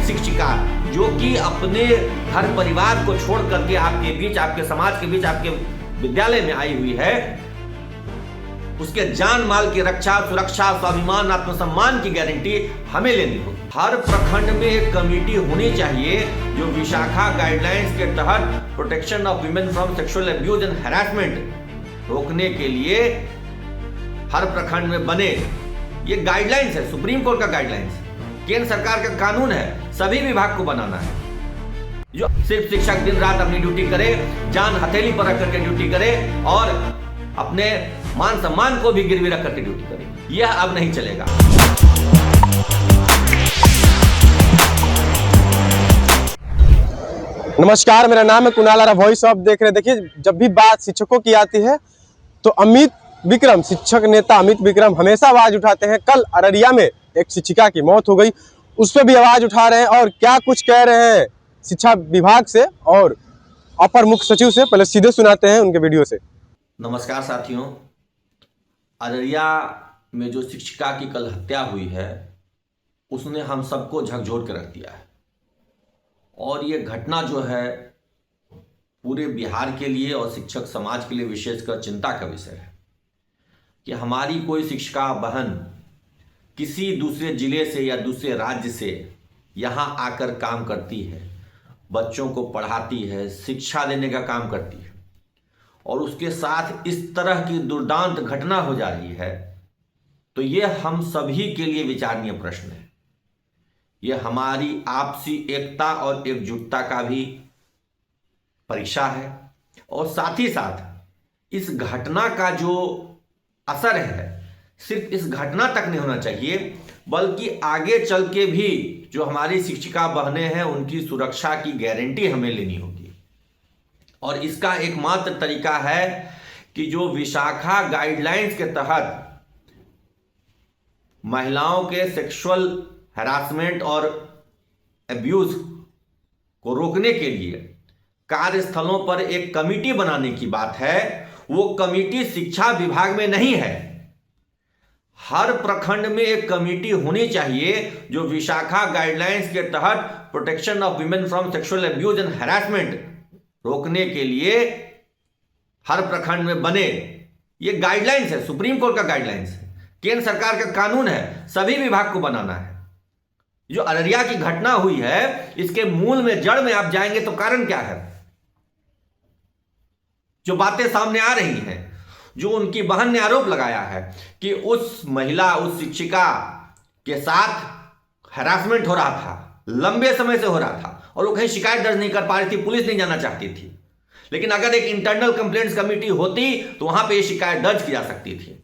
शिक्षिका जो कि अपने घर परिवार को छोड़ करके आपके बीच, आपके समाज के बीच, आपके विद्यालय में आई हुई है, उसके जान माल की रक्षा, सुरक्षा, स्वाभिमान, आत्मसम्मान की गारंटी हमें लेनी होगी। हर प्रखंड में एक कमेटी होनी चाहिए जो विशाखा गाइडलाइंस के तहत protection of women from sexual abuse and harassment रोकने के लिए हर प्रखंड में बने। ये गाइडलाइंस है, सुप्रीम कोर्ट का गाइडलाइंस, केंद्र सरकार का कानून है, सभी विभाग को बनाना है। जो सिर्फ शिक्षक दिन रात अपनी ड्यूटी करे, जान हथेली पर रख करके ड्यूटी करे और अपने मान सम्मान को भी गिरवी रख करके ड्यूटी करे, यह अब नहीं चलेगा। नमस्कार, मेरा नाम है कुणाल आरा, वॉइस ऑफ देख रहे हैं। देखिए, जब भी बात शिक्षकों की आती है तो अमित विक्रम, शिक्षक नेता अमित विक्रम हमेशा आवाज उठाते हैं। कल अररिया में एक शिक्षिका की मौत हो गई, उस पर भी आवाज उठा रहे हैं और क्या कुछ कह रहे हैं शिक्षा विभाग से और अपर मुख्य सचिव से। पहले सीधे सुनाते हैं उनके वीडियो से। नमस्कार साथियों, अररिया में जो शिक्षिका की कल हत्या हुई है उसने हम सबको झकझोर के रख दिया है और ये घटना जो है पूरे बिहार के लिए और शिक्षक समाज के लिए विशेषकर चिंता का विषय है कि हमारी कोई शिक्षिका बहन किसी दूसरे जिले से या दूसरे राज्य से यहाँ आकर काम करती है, बच्चों को पढ़ाती है, शिक्षा देने का काम करती है और उसके साथ इस तरह की दुर्दांत घटना हो जा रही है, तो ये हम सभी के लिए विचारणीय प्रश्न है। ये हमारी आपसी एकता और एकजुटता का भी परीक्षा है और साथ ही साथ इस घटना का जो असर है सिर्फ इस घटना तक नहीं होना चाहिए, बल्कि आगे चल के भी जो हमारी शिक्षिका बहनें हैं उनकी सुरक्षा की गारंटी हमें लेनी होगी। और इसका एकमात्र तरीका है कि जो विशाखा गाइडलाइंस के तहत महिलाओं के सेक्सुअल हैरासमेंट और अब्यूज को रोकने के लिए कार्यस्थलों पर एक कमेटी बनाने की बात है, वो कमेटी शिक्षा विभाग में नहीं है। हर प्रखंड में एक कमेटी होनी चाहिए जो विशाखा गाइडलाइंस के तहत protection of women from sexual abuse and harassment रोकने के लिए हर प्रखंड में बने। ये गाइडलाइंस है, सुप्रीम कोर्ट का गाइडलाइंस है, केंद्र सरकार का कानून है, सभी विभाग को बनाना है। जो अररिया की घटना हुई है इसके मूल में, जड़ में आप जाएंगे तो कारण क्या है? जो बातें सामने आ रही हैं, जो उनकी बहन ने आरोप लगाया है कि उस महिला, उस शिक्षिका के साथ हैरासमेंट हो रहा था, लंबे समय से हो रहा था और वो कहीं शिकायत दर्ज नहीं कर पा रही थी, पुलिस नहीं जाना चाहती थी। लेकिन अगर एक इंटरनल कंप्लेंट्स कमेटी होती तो वहां पे ये शिकायत दर्ज की जा सकती थी।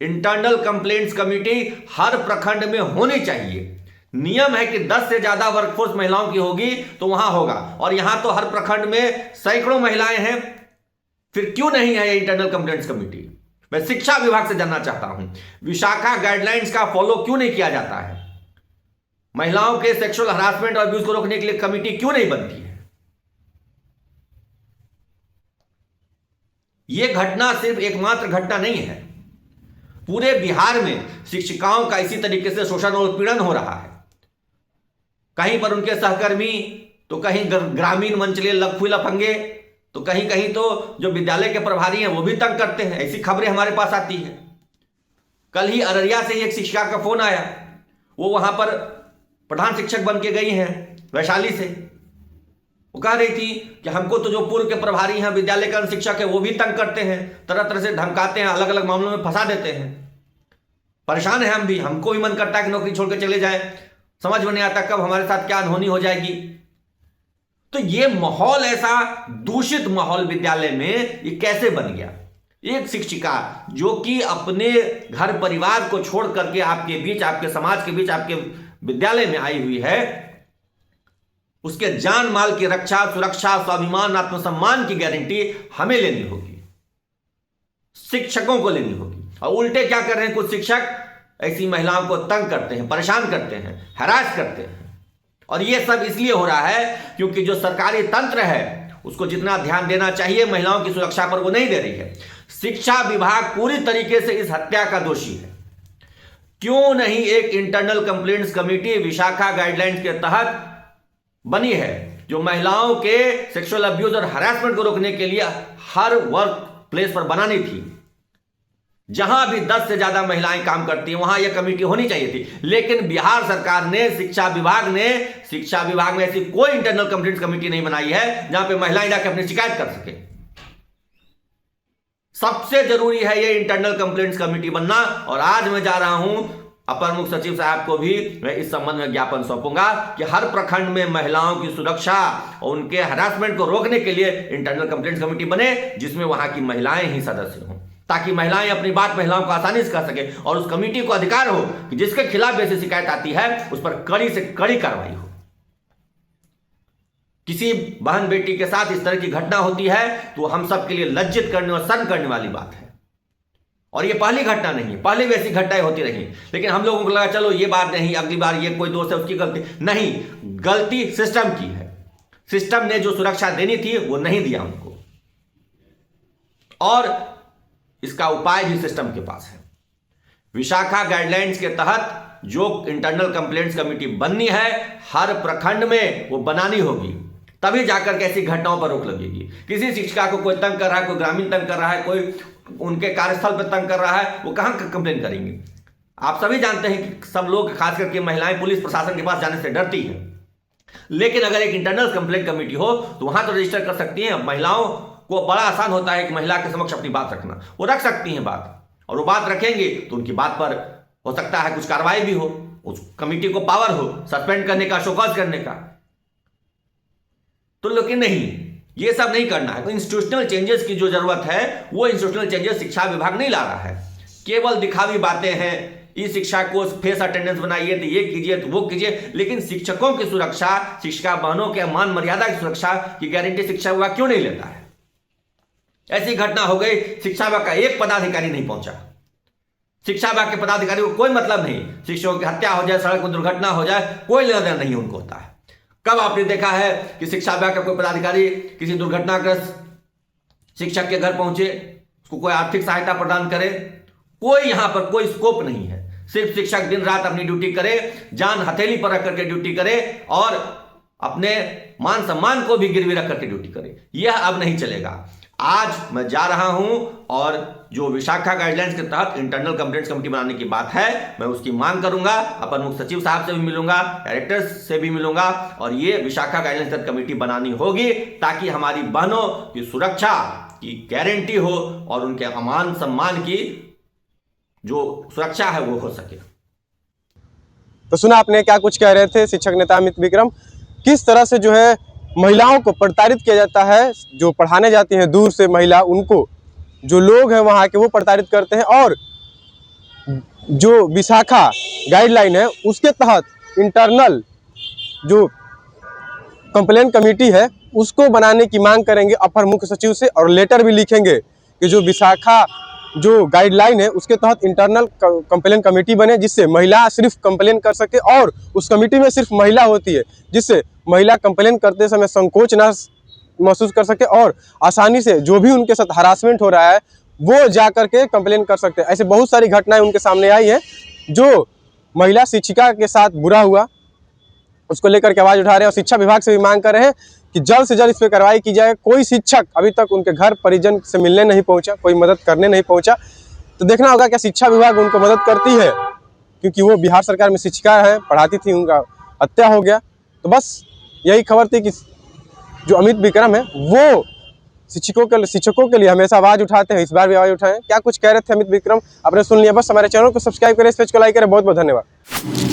इंटरनल कंप्लेंट्स कमेटी हर प्रखंड में होनी चाहिए। नियम है कि 10 से ज्यादा वर्कफोर्स महिलाओं की होगी तो वहां होगा, और यहां तो हर प्रखंड में सैकड़ों महिलाएं हैं, फिर क्यों नहीं है ये इंटरनल कंप्लेंट्स कमेटी? मैं शिक्षा विभाग से जानना चाहता हूं, विशाखा गाइडलाइंस का फॉलो क्यों नहीं किया जाता है? महिलाओं के सेक्सुअल हरासमेंट और अब्यूज को रोकने के लिए कमेटी क्यों नहीं बनती है? यह घटना सिर्फ एकमात्र घटना नहीं है, पूरे बिहार में शिक्षिकाओं का इसी तरीके से शोषण और उत्पीड़न हो रहा है। कहीं पर उनके सहकर्मी, तो कहीं ग्रामीण मंचले लफू लफंगे, तो कहीं कहीं तो जो विद्यालय के प्रभारी हैं वो भी तंग करते हैं। ऐसी खबरें हमारे पास आती हैं। कल ही अररिया से एक शिक्षिका का फोन आया, वो वहां पर प्रधान शिक्षक बन के गई हैं वैशाली से। वो कह रही थी कि हमको तो जो पूर्व के प्रभारी हैं, विद्यालय के शिक्षक है, वो भी तंग करते हैं, तरह तरह से धमकाते हैं, अलग अलग मामलों में फंसा देते हैं। परेशान है हम भी, हमको भी मन करता है कि नौकरी छोड़ के चले जाए, समझ में नहीं आता कब हमारे साथ क्या अनहोनी हो जाएगी। तो ये माहौल, ऐसा दूषित माहौल विद्यालय में ये कैसे बन गया? एक शिक्षिका जो कि अपने घर परिवार को छोड़ करके आपके बीच, आपके समाज के बीच, आपके विद्यालय में आई हुई है, उसके जान माल की रक्षा, सुरक्षा, स्वाभिमान, आत्मसम्मान की गारंटी हमें लेनी होगी, शिक्षकों को लेनी होगी। और उल्टे क्या कर रहे हैं कुछ शिक्षक? ऐसी महिलाओं को तंग करते हैं, परेशान करते हैं, हरास करते हैं। और ये सब इसलिए हो रहा है क्योंकि जो सरकारी तंत्र है उसको जितना ध्यान देना चाहिए महिलाओं की सुरक्षा पर वो नहीं दे रही है। शिक्षा विभाग पूरी तरीके से इस हत्या का दोषी है। क्यों नहीं एक internal complaints committee Vishakha guidelines के तहत बनी है, जो महिलाओं के सेक्सुअल अब्यूज और हरासमेंट को रोकने के लिए हर वर्क प्लेस पर बनानी थी। जहां भी 10 से ज्यादा महिलाएं काम करती हैं वहां यह कमेटी होनी चाहिए थी। लेकिन बिहार सरकार ने, शिक्षा विभाग में ऐसी कोई इंटरनल कंप्लेंट्स कमेटी नहीं बनाई है जहां पे महिलाएं जाकर अपनी शिकायत कर सके। सबसे जरूरी है ये इंटरनल कंप्लेंट्स कमेटी बनना। और आज मैं जा रहा हूं अपर मुख्य सचिव साहब को भी मैं इस संबंध में ज्ञापन सौंपूंगा कि हर प्रखंड में महिलाओं की सुरक्षा और उनके हरासमेंट को रोकने के लिए इंटरनल कंप्लेंट्स कमेटी बने, जिसमें वहां की महिलाएं ही सदस्य हों, ताकि महिलाएं अपनी बात महिलाओं को आसानी से कर सके और उस कमेटी को अधिकार हो कि जिसके खिलाफ ऐसी शिकायत आती है उस पर कड़ी से कड़ी कार्रवाई हो। किसी बहन बेटी के साथ इस तरह की घटना होती है तो हम सब के लिए लज्जित करने और शर्म करने वाली बात है। और ये पहली घटना नहीं है, पहले भी ऐसी घटनाएं होती रही, लेकिन हम लोगों को लगा चलो ये बात नहीं, अगली बार ये कोई दोस्त है उसकी गलती नहीं, गलती सिस्टम की है। सिस्टम ने जो सुरक्षा देनी थी वो नहीं दिया उनको, और इसका उपाय भी सिस्टम के पास है। विशाखा गाइडलाइंस के तहत जो इंटरनल कंप्लेंट्स कमेटी बननी है हर प्रखंड में वो बनानी होगी, तभी जाकर के ऐसी घटनाओं पर रोक लगेगी। किसी शिक्षिका को कोई तंग कर रहा है, कोई ग्रामीण तंग कर रहा है, कोई उनके कार्यस्थल पर तंग कर रहा है, वो कहां कंप्लेन करेंगे। आप सभी जानते हैं कि सब लोग, खास करके महिलाएं, पुलिस प्रशासन के पास जाने से डरती हैं। लेकिन अगर एक इंटरनल कंप्लेंट कमेटी हो तो वहां तो रजिस्टर कर सकती हैं। महिलाओं को बड़ा आसान होता है कि महिला के समक्ष अपनी बात रखना, वो रख सकती हैं बात, और वो बात रखेंगे तो उनकी बात पर हो सकता है कुछ कार्रवाई भी हो, उस कमेटी को पावर हो सस्पेंड करने का, शोकॉज करने का। तो लेकिन नहीं, ये सब नहीं करना है। तो इंस्टीट्यूशनल चेंजेस की जो जरूरत है वो इंस्टीट्यूशनल चेंजेस शिक्षा विभाग नहीं ला रहा है। केवल दिखावी बातें हैं, ई शिक्षा को फेस अटेंडेंस बनाइए तो ये कीजिए तो वो कीजिए, लेकिन शिक्षकों की सुरक्षा, शिक्षिका बहनों के मान मर्यादा की सुरक्षा की गारंटी शिक्षा विभाग क्यों नहीं लेता है। ऐसी घटना हो गई, शिक्षा विभाग का एक पदाधिकारी नहीं पहुंचा। शिक्षा विभाग के पदाधिकारी को कोई मतलब नहीं, शिक्षकों की हत्या हो जाए, सड़क में दुर्घटना हो जाए, कोई लेना देना नहीं उनको होता है। कब आपने देखा है कि शिक्षा विभाग का कोई पदाधिकारी किसी दुर्घटनाग्रस्त शिक्षक के घर पहुंचे, उसको कोई आर्थिक सहायता प्रदान करे? कोई यहां पर कोई स्कोप नहीं है। सिर्फ शिक्षक दिन रात अपनी ड्यूटी करे, जान हथेली पर रख करके ड्यूटी करे और अपने मान सम्मान को भी गिरवी रख करके ड्यूटी करे। यह अब नहीं चलेगा। आज मैं जा रहा हूं और जो विशाखा गाइडलाइंस के तहत इंटरनल कंप्लेंट्स कमेटी बनाने की बात है, मैं उसकी मांग करूंगा। अपर मुख्य सचिव साहब से भी मिलूंगा, डायरेक्टर्स से भी मिलूंगा, और ये विशाखा गाइडलाइंस तहत कमेटी बनानी होगी ताकि हमारी बहनों की सुरक्षा की गारंटी हो और उनके मान सम्मान की जो सुरक्षा है वो हो सके। तो सुना आपने क्या कुछ कह रहे थे शिक्षक नेता अमित विक्रम, किस तरह से जो है महिलाओं को प्रताड़ित किया जाता है। जो पढ़ाने जाती हैं दूर से महिला, उनको जो लोग हैं वहाँ के वो प्रताड़ित करते हैं, और जो विशाखा गाइडलाइन है उसके तहत इंटरनल जो कंप्लेन कमेटी है उसको बनाने की मांग करेंगे अपर मुख्य सचिव से, और लेटर भी लिखेंगे कि जो विशाखा जो गाइडलाइन है उसके तहत इंटरनल कंप्लेन कमेटी बने, जिससे महिला सिर्फ कंप्लेन कर सके और उस कमेटी में सिर्फ महिला होती है, जिससे महिला कंप्लेन करते समय संकोच ना महसूस कर सके और आसानी से जो भी उनके साथ हरासमेंट हो रहा है वो जा करके कंप्लेन कर सकते हैं। ऐसे बहुत सारी घटनाएं उनके सामने आई हैं जो महिला शिक्षिका के साथ बुरा हुआ, उसको लेकर के आवाज़ उठा रहे हैं और शिक्षा विभाग से भी मांग कर रहे हैं कि जल्द से जल्द इस पर कार्रवाई की जाए। कोई शिक्षक अभी तक उनके घर परिजन से मिलने नहीं पहुंचा, कोई मदद करने नहीं पहुंचा। तो देखना होगा क्या शिक्षा विभाग उनको मदद करती है, क्योंकि वो बिहार सरकार में शिक्षिका हैं, पढ़ाती थी, उनका हत्या हो गया। तो बस यही खबर थी कि जो अमित विक्रम है वो शिक्षकों के लिए हमेशा आवाज़ उठाते हैं, इस बार भी आवाज़ उठाएं। क्या कुछ कह रहे थे अमित विक्रम आपने सुन लिया। बस हमारे चैनल को सब्सक्राइब करें, इस पेज को लाइक करें। बहुत बहुत धन्यवाद।